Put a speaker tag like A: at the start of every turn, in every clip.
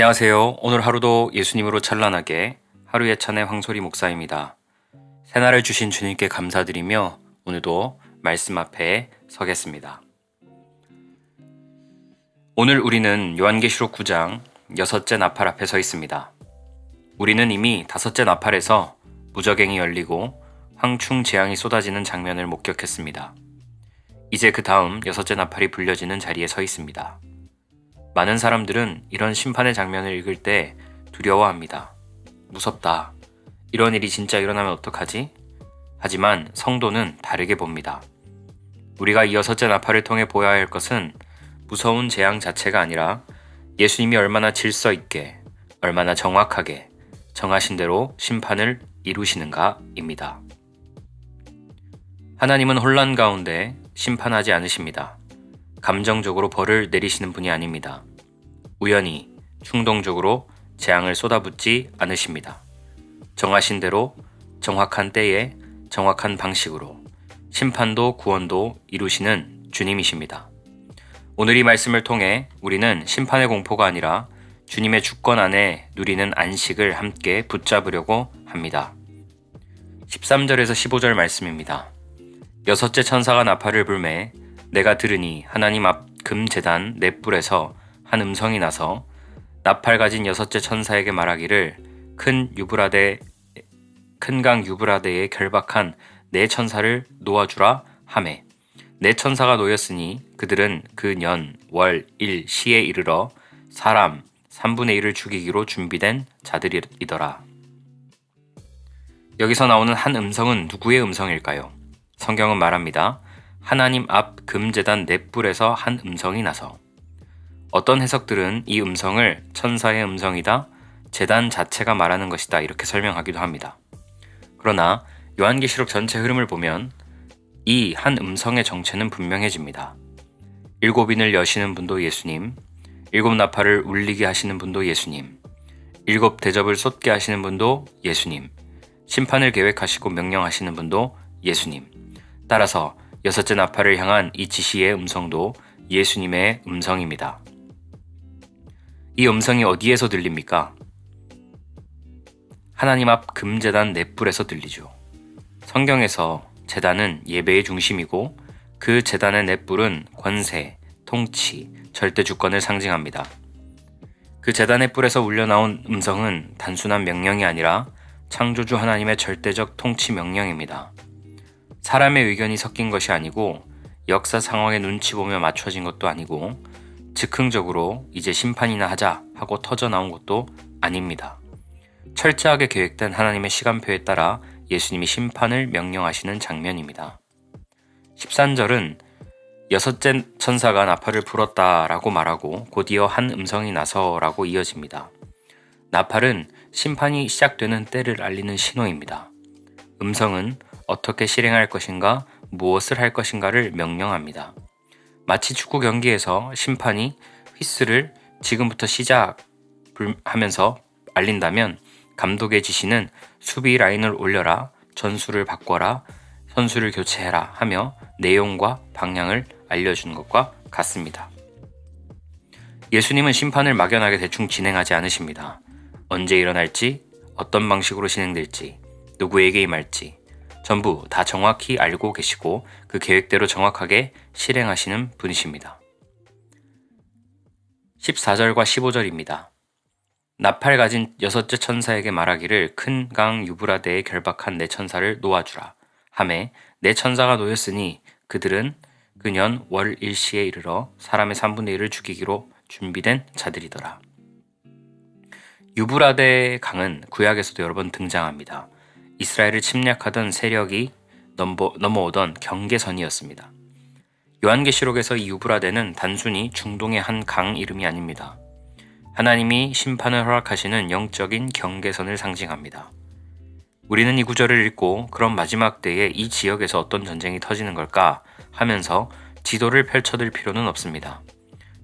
A: 안녕하세요. 오늘 하루도 예수님으로 찬란하게 하루의 찬의 황소리 목사입니다. 새날을 주신 주님께 감사드리며 오늘도 말씀 앞에 서겠습니다. 오늘 우리는 요한계시록 9장 6째 나팔 앞에 서 있습니다. 우리는 이미 5째 나팔에서 무저갱이 열리고 황충 재앙이 쏟아지는 장면을 목격했습니다. 이제 그 다음 6째 나팔이 불려지는 자리에 서 있습니다. 많은 사람들은 이런 심판의 장면을 읽을 때 두려워합니다. 무섭다. 이런 일이 진짜 일어나면 어떡하지? 하지만 성도는 다르게 봅니다. 우리가 이 6째 나팔을 통해 보아야 할 것은 무서운 재앙 자체가 아니라 예수님이 얼마나 질서 있게, 얼마나 정확하게 정하신 대로 심판을 이루시는가입니다. 하나님은 혼란 가운데 심판하지 않으십니다. 감정적으로 벌을 내리시는 분이 아닙니다. 우연히, 충동적으로 재앙을 쏟아붓지 않으십니다. 정하신 대로 정확한 때에 정확한 방식으로 심판도 구원도 이루시는 주님이십니다. 오늘 이 말씀을 통해 우리는 심판의 공포가 아니라 주님의 주권 안에 누리는 안식을 함께 붙잡으려고 합니다. 13절에서 15절 말씀입니다. 6째 천사가 나팔을 불매 내가 들으니 하나님 앞 금제단 넷불에서 한 음성이 나서 나팔 가진 6째 천사에게 말하기를 큰 강 유브라데에 결박한 네 천사를 놓아주라 하매 네 천사가 놓였으니 그들은 그 년, 월, 일, 시에 이르러 사람 3분의 1을 죽이기로 준비된 자들이더라. 여기서 나오는 한 음성은 누구의 음성일까요? 성경은 말합니다. 하나님 앞 금제단 넷불에서 한 음성이 나서. 어떤 해석들은 이 음성을 천사의 음성이다, 제단 자체가 말하는 것이다 이렇게 설명하기도 합니다. 그러나 요한계시록 전체 흐름을 보면 이 한 음성의 정체는 분명해집니다. 7인을 여시는 분도 예수님, 7나팔을 울리게 하시는 분도 예수님, 7 대접을 쏟게 하시는 분도 예수님, 심판을 계획하시고 명령하시는 분도 예수님. 따라서 6째 나팔을 향한 이 지시의 음성도 예수님의 음성입니다. 이 음성이 어디에서 들립니까? 하나님 앞 금제단 넷불에서 들리죠. 성경에서 제단은 예배의 중심이고 그 제단의 넷불은 권세, 통치, 절대 주권을 상징합니다. 그 제단의 뿔에서 울려나온 음성은 단순한 명령이 아니라 창조주 하나님의 절대적 통치 명령입니다. 사람의 의견이 섞인 것이 아니고 역사 상황에 눈치 보며 맞춰진 것도 아니고 즉흥적으로 이제 심판이나 하자 하고 터져 나온 것도 아닙니다. 철저하게 계획된 하나님의 시간표에 따라 예수님이 심판을 명령하시는 장면입니다. 13절은 6째 천사가 나팔을 불었다라고 말하고 곧이어 한 음성이 나서라고 이어집니다. 나팔은 심판이 시작되는 때를 알리는 신호입니다. 음성은 어떻게 실행할 것인가, 무엇을 할 것인가를 명령합니다. 마치 축구 경기에서 심판이 휘슬을 지금부터 시작 하면서 알린다면 감독의 지시는 수비 라인을 올려라, 전술을 바꿔라, 선수를 교체해라 하며 내용과 방향을 알려주는 것과 같습니다. 예수님은 심판을 막연하게 대충 진행하지 않으십니다. 언제 일어날지, 어떤 방식으로 진행될지, 누구에게 임할지 전부 다 정확히 알고 계시고 그 계획대로 정확하게 실행하시는 분이십니다. 14절과 15절입니다. 나팔 가진 6째 천사에게 말하기를 큰 강 유브라데에 결박한 네 천사를 놓아주라 하매 네 천사가 놓였으니 그들은 그 년 월 일시에 이르러 사람의 3분의 1을 죽이기로 준비된 자들이더라. 유브라데 강은 구약에서도 여러 번 등장합니다. 이스라엘을 침략하던 세력이 넘어오던 경계선이었습니다. 요한계시록에서 이 유브라데는 단순히 중동의 한 강 이름이 아닙니다. 하나님이 심판을 허락하시는 영적인 경계선을 상징합니다. 우리는 이 구절을 읽고 그런 마지막 때에 이 지역에서 어떤 전쟁이 터지는 걸까 하면서 지도를 펼쳐들 필요는 없습니다.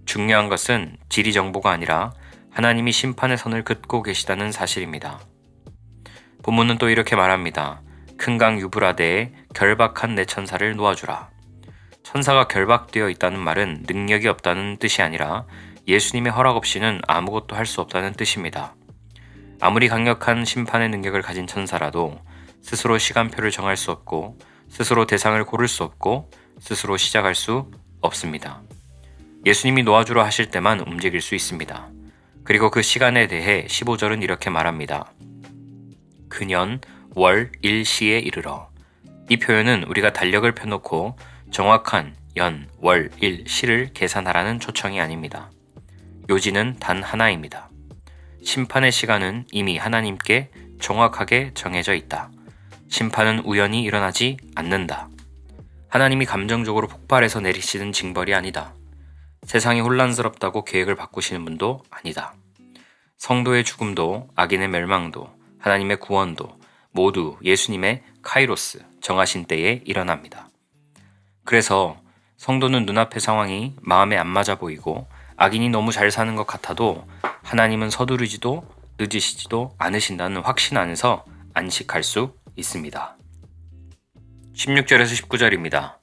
A: 중요한 것은 지리 정보가 아니라 하나님이 심판의 선을 긋고 계시다는 사실입니다. 본문은 또 이렇게 말합니다. 큰 강 유브라데에 결박한 네 천사를 놓아주라. 천사가 결박되어 있다는 말은 능력이 없다는 뜻이 아니라 예수님의 허락 없이는 아무것도 할 수 없다는 뜻입니다. 아무리 강력한 심판의 능력을 가진 천사라도 스스로 시간표를 정할 수 없고 스스로 대상을 고를 수 없고 스스로 시작할 수 없습니다. 예수님이 놓아주려 하실 때만 움직일 수 있습니다. 그리고 그 시간에 대해 15절은 이렇게 말합니다. 그년 월 일시에 이르러. 이 표현은 우리가 달력을 펴놓고 정확한 연, 월, 일, 시를 계산하라는 초청이 아닙니다. 요지는 단 하나입니다. 심판의 시간은 이미 하나님께 정확하게 정해져 있다. 심판은 우연히 일어나지 않는다. 하나님이 감정적으로 폭발해서 내리시는 징벌이 아니다. 세상이 혼란스럽다고 계획을 바꾸시는 분도 아니다. 성도의 죽음도 악인의 멸망도 하나님의 구원도 모두 예수님의 카이로스, 정하신 때에 일어납니다. 그래서 성도는 눈앞의 상황이 마음에 안 맞아 보이고 악인이 너무 잘 사는 것 같아도 하나님은 서두르지도 늦으시지도 않으신다는 확신 안에서 안식할 수 있습니다. 16절에서 19절입니다.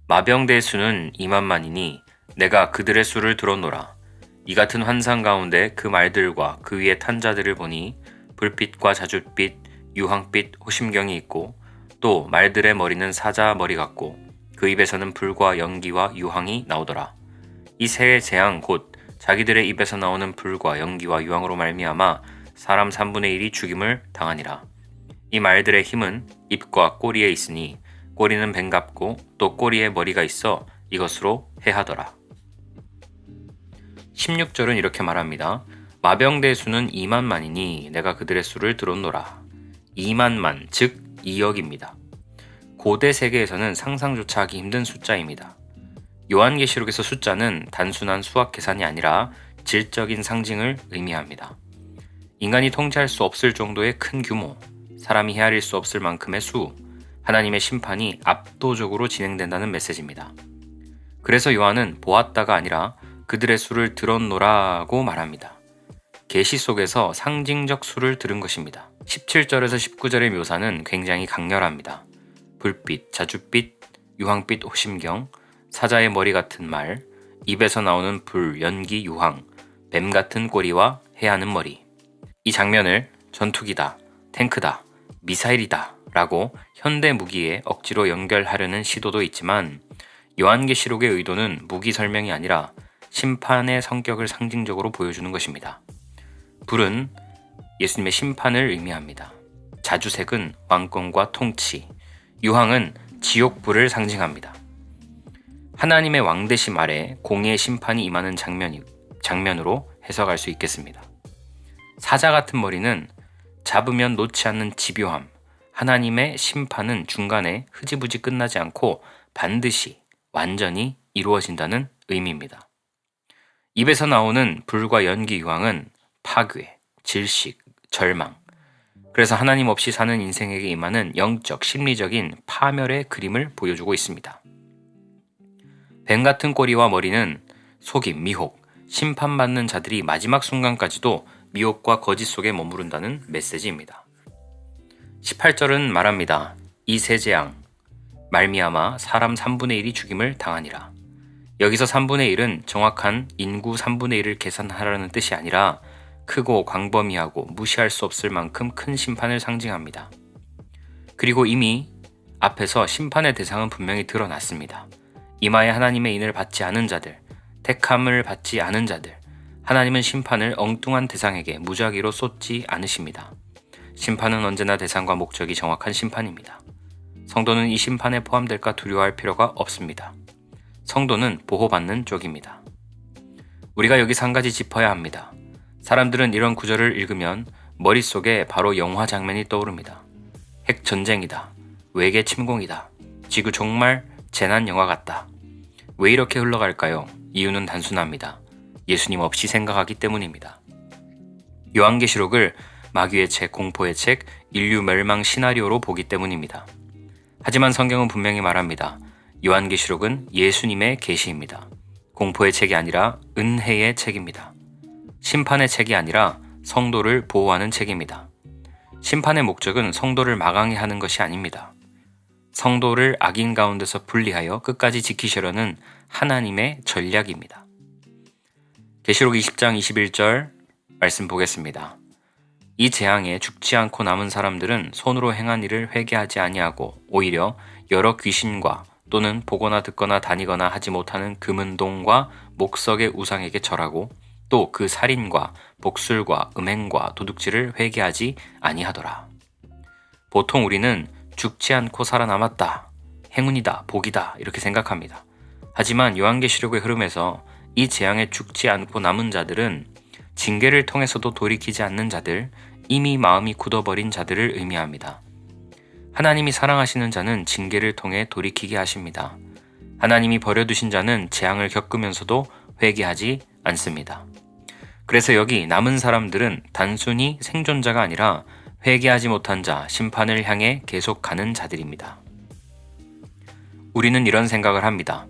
A: 마병대의 수는 2만만이니 내가 그들의 수를 들었노라. 이 같은 환상 가운데 그 말들과 그 위에 탄 자들을 보니 불빛과 자줏빛, 유황빛, 호심경이 있고 또 말들의 머리는 사자 머리 같고 그 입에서는 불과 연기와 유황이 나오더라. 이 세 재앙 곧 자기들의 입에서 나오는 불과 연기와 유황으로 말미암아 사람 3분의 1이 죽임을 당하니라. 이 말들의 힘은 입과 꼬리에 있으니 꼬리는 뱀 같고 또 꼬리에 머리가 있어 이것으로 해하더라. 16절은 이렇게 말합니다. 마병대의 수는 2만만이니 내가 그들의 수를 들었노라. 2만만, 즉 2억입니다. 고대 세계에서는 상상조차 하기 힘든 숫자입니다. 요한계시록에서 숫자는 단순한 수학 계산이 아니라 질적인 상징을 의미합니다. 인간이 통제할 수 없을 정도의 큰 규모, 사람이 헤아릴 수 없을 만큼의 수, 하나님의 심판이 압도적으로 진행된다는 메시지입니다. 그래서 요한은 보았다가 아니라 그들의 수를 들었노라고 말합니다. 계시 속에서 상징적 수를 들은 것입니다. 17절에서 19절의 묘사는 굉장히 강렬합니다. 불빛, 자줏빛, 유황빛 호심경, 사자의 머리 같은 말, 입에서 나오는 불, 연기, 유황, 뱀 같은 꼬리와 해하는 머리. 이 장면을 전투기다, 탱크다, 미사일이다 라고 현대 무기에 억지로 연결하려는 시도도 있지만 요한계시록의 의도는 무기 설명이 아니라 심판의 성격을 상징적으로 보여주는 것입니다. 불은 예수님의 심판을 의미합니다. 자주색은 왕권과 통치, 유황은 지옥불을 상징합니다. 하나님의 왕대심 아래 공의의 심판이 임하는 장면으로 해석할 수 있겠습니다. 사자 같은 머리는 잡으면 놓지 않는 집요함, 하나님의 심판은 중간에 흐지부지 끝나지 않고 반드시 완전히 이루어진다는 의미입니다. 입에서 나오는 불과 연기 유황은 파괴, 질식, 절망. 그래서 하나님 없이 사는 인생에게 임하는 영적, 심리적인 파멸의 그림을 보여주고 있습니다. 뱀 같은 꼬리와 머리는 속임, 미혹, 심판받는 자들이 마지막 순간까지도 미혹과 거짓 속에 머무른다는 메시지입니다. 18절은 말합니다. 이 세 재앙, 말미암아 사람 3분의 1이 죽임을 당하니라. 여기서 3분의 1은 정확한 인구 3분의 1을 계산하라는 뜻이 아니라 크고 광범위하고 무시할 수 없을 만큼 큰 심판을 상징합니다. 그리고 이미 앞에서 심판의 대상은 분명히 드러났습니다. 이마에 하나님의 인을 받지 않은 자들, 택함을 받지 않은 자들, 하나님은 심판을 엉뚱한 대상에게 무작위로 쏟지 않으십니다. 심판은 언제나 대상과 목적이 정확한 심판입니다. 성도는 이 심판에 포함될까 두려워할 필요가 없습니다. 성도는 보호받는 쪽입니다. 우리가 여기서 한 가지 짚어야 합니다. 사람들은 이런 구절을 읽으면 머릿속에 바로 영화 장면이 떠오릅니다. 핵전쟁이다. 외계 침공이다. 지구 정말 재난 영화 같다. 왜 이렇게 흘러갈까요? 이유는 단순합니다. 예수님 없이 생각하기 때문입니다. 요한계시록을 마귀의 책, 공포의 책, 인류 멸망 시나리오로 보기 때문입니다. 하지만 성경은 분명히 말합니다. 요한계시록은 예수님의 계시입니다. 공포의 책이 아니라 은혜의 책입니다. 심판의 책이 아니라 성도를 보호하는 책입니다. 심판의 목적은 성도를 마강해 하는 것이 아닙니다. 성도를 악인 가운데서 분리하여 끝까지 지키시려는 하나님의 전략입니다. 계시록 20장 21절 말씀 보겠습니다. 이 재앙에 죽지 않고 남은 사람들은 손으로 행한 일을 회개하지 아니하고 오히려 여러 귀신과 또는 보거나 듣거나 다니거나 하지 못하는 금은동과 목석의 우상에게 절하고 또 그 살인과 복술과 음행과 도둑질을 회개하지 아니하더라. 보통 우리는 죽지 않고 살아남았다, 행운이다, 복이다 이렇게 생각합니다. 하지만 요한계시록의 흐름에서 이 재앙에 죽지 않고 남은 자들은 징계를 통해서도 돌이키지 않는 자들, 이미 마음이 굳어버린 자들을 의미합니다. 하나님이 사랑하시는 자는 징계를 통해 돌이키게 하십니다. 하나님이 버려두신 자는 재앙을 겪으면서도 회개하지 않습니다. 그래서 여기 남은 사람들은 단순히 생존자가 아니라 회개하지 못한 자, 심판을 향해 계속 가는 자들입니다. 우리는 이런 생각을 합니다.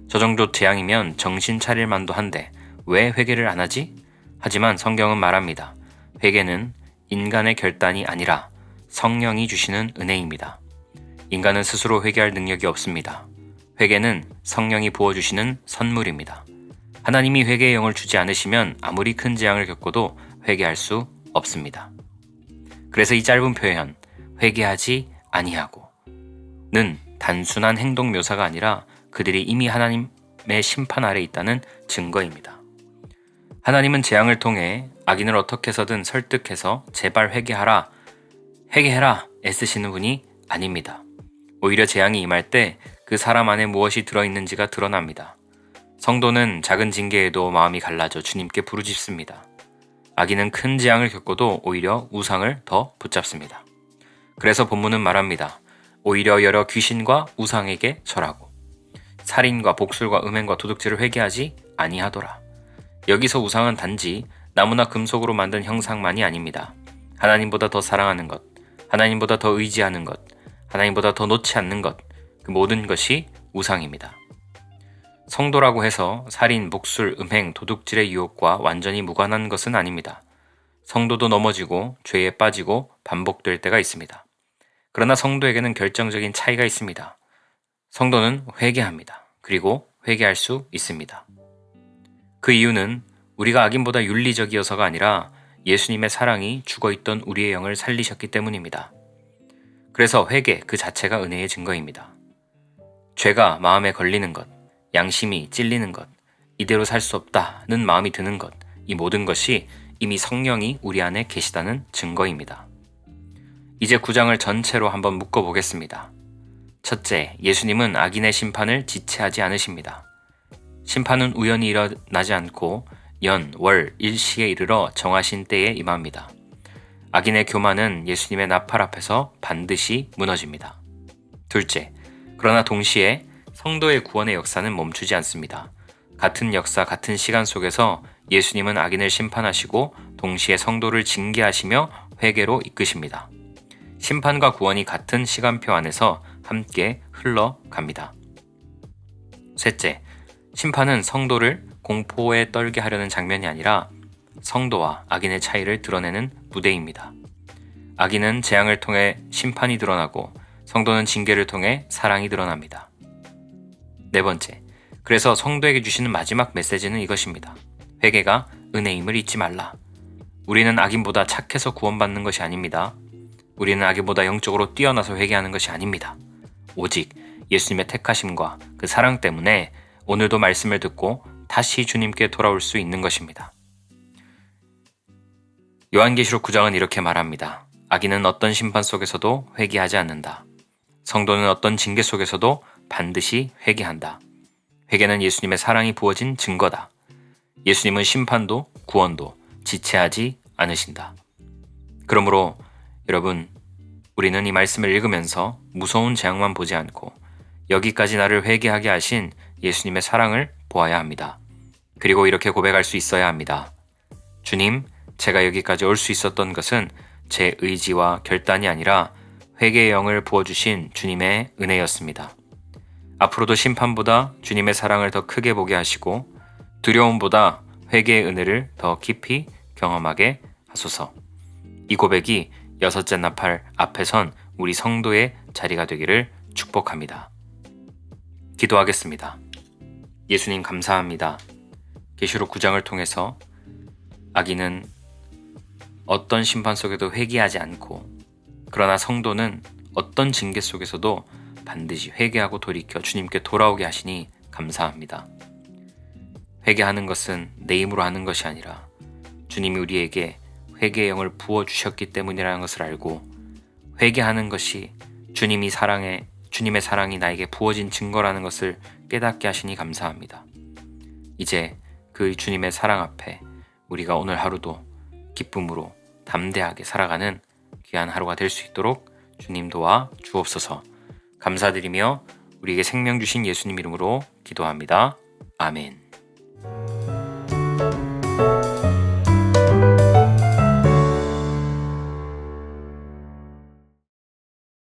A: 저 정도 재앙이면 정신 차릴 만도 한데 왜 회개를 안 하지? 하지만 성경은 말합니다. 회개는 인간의 결단이 아니라 성령이 주시는 은혜입니다. 인간은 스스로 회개할 능력이 없습니다. 회개는 성령이 부어주시는 선물입니다. 하나님이 회개의 영을 주지 않으시면 아무리 큰 재앙을 겪어도 회개할 수 없습니다. 그래서 이 짧은 표현, 회개하지 아니하고 는 단순한 행동 묘사가 아니라 그들이 이미 하나님의 심판 아래 있다는 증거입니다. 하나님은 재앙을 통해 악인을 어떻게 해서든 설득해서 제발 회개하라, 회개해라 애쓰시는 분이 아닙니다. 오히려 재앙이 임할 때 그 사람 안에 무엇이 들어있는지가 드러납니다. 성도는 작은 징계에도 마음이 갈라져 주님께 부르짖습니다. 악인은 큰 재앙을 겪어도 오히려 우상을 더 붙잡습니다. 그래서 본문은 말합니다. 오히려 여러 귀신과 우상에게 절하고 살인과 복술과 음행과 도둑질을 회개하지 아니하더라. 여기서 우상은 단지 나무나 금속으로 만든 형상만이 아닙니다. 하나님보다 더 사랑하는 것, 하나님보다 더 의지하는 것, 하나님보다 더 놓지 않는 것, 그 모든 것이 우상입니다. 성도라고 해서 살인, 복술, 음행, 도둑질의 유혹과 완전히 무관한 것은 아닙니다. 성도도 넘어지고 죄에 빠지고 반복될 때가 있습니다. 그러나 성도에게는 결정적인 차이가 있습니다. 성도는 회개합니다. 그리고 회개할 수 있습니다. 그 이유는 우리가 악인보다 윤리적이어서가 아니라 예수님의 사랑이 죽어있던 우리의 영을 살리셨기 때문입니다. 그래서 회개 그 자체가 은혜의 증거입니다. 죄가 마음에 걸리는 것, 양심이 찔리는 것, 이대로 살 수 없다는 마음이 드는 것, 이 모든 것이 이미 성령이 우리 안에 계시다는 증거입니다. 이제 9장을 전체로 한번 묶어보겠습니다. 첫째, 예수님은 악인의 심판을 지체하지 않으십니다. 심판은 우연히 일어나지 않고 연, 월, 일시에 이르러 정하신 때에 임합니다. 악인의 교만은 예수님의 나팔 앞에서 반드시 무너집니다. 둘째, 그러나 동시에 성도의 구원의 역사는 멈추지 않습니다. 같은 역사, 같은 시간 속에서 예수님은 악인을 심판하시고 동시에 성도를 징계하시며 회개로 이끄십니다. 심판과 구원이 같은 시간표 안에서 함께 흘러갑니다. 셋째, 심판은 성도를 공포에 떨게 하려는 장면이 아니라 성도와 악인의 차이를 드러내는 무대입니다. 악인은 재앙을 통해 심판이 드러나고 성도는 징계를 통해 사랑이 드러납니다. 네 번째, 그래서 성도에게 주시는 마지막 메시지는 이것입니다. 회개가 은혜임을 잊지 말라. 우리는 악인보다 착해서 구원받는 것이 아닙니다. 우리는 악인보다 영적으로 뛰어나서 회개하는 것이 아닙니다. 오직 예수님의 택하심과 그 사랑 때문에 오늘도 말씀을 듣고 다시 주님께 돌아올 수 있는 것입니다. 요한계시록 9장은 이렇게 말합니다. 악인은 어떤 심판 속에서도 회개하지 않는다. 성도는 어떤 징계 속에서도 반드시 회개한다. 회개는 예수님의 사랑이 부어진 증거다. 예수님은 심판도 구원도 지체하지 않으신다. 그러므로 여러분, 우리는 이 말씀을 읽으면서 무서운 재앙만 보지 않고 여기까지 나를 회개하게 하신 예수님의 사랑을 보아야 합니다. 그리고 이렇게 고백할 수 있어야 합니다. 주님, 제가 여기까지 올 수 있었던 것은 제 의지와 결단이 아니라 회개의 영을 부어주신 주님의 은혜였습니다. 앞으로도 심판보다 주님의 사랑을 더 크게 보게 하시고 두려움보다 회개의 은혜를 더 깊이 경험하게 하소서. 이 고백이 여섯째 나팔 앞에 선 우리 성도의 자리가 되기를 축복합니다. 기도하겠습니다. 예수님 감사합니다. 계시록 9장을 통해서 악인은 어떤 심판 속에도 회개하지 않고, 그러나 성도는 어떤 징계 속에서도 반드시 회개하고 돌이켜 주님께 돌아오게 하시니 감사합니다. 회개하는 것은 내 힘으로 하는 것이 아니라 주님이 우리에게 회개의 영을 부어주셨기 때문이라는 것을 알고, 회개하는 것이 주님의 사랑이 나에게 부어진 증거라는 것을 깨닫게 하시니 감사합니다. 이제 그 주님의 사랑 앞에 우리가 오늘 하루도 기쁨으로 담대하게 살아가는 귀한 하루가 될 수 있도록 주님 도와 주옵소서. 감사드리며 우리에게 생명 주신 예수님 이름으로 기도합니다. 아멘.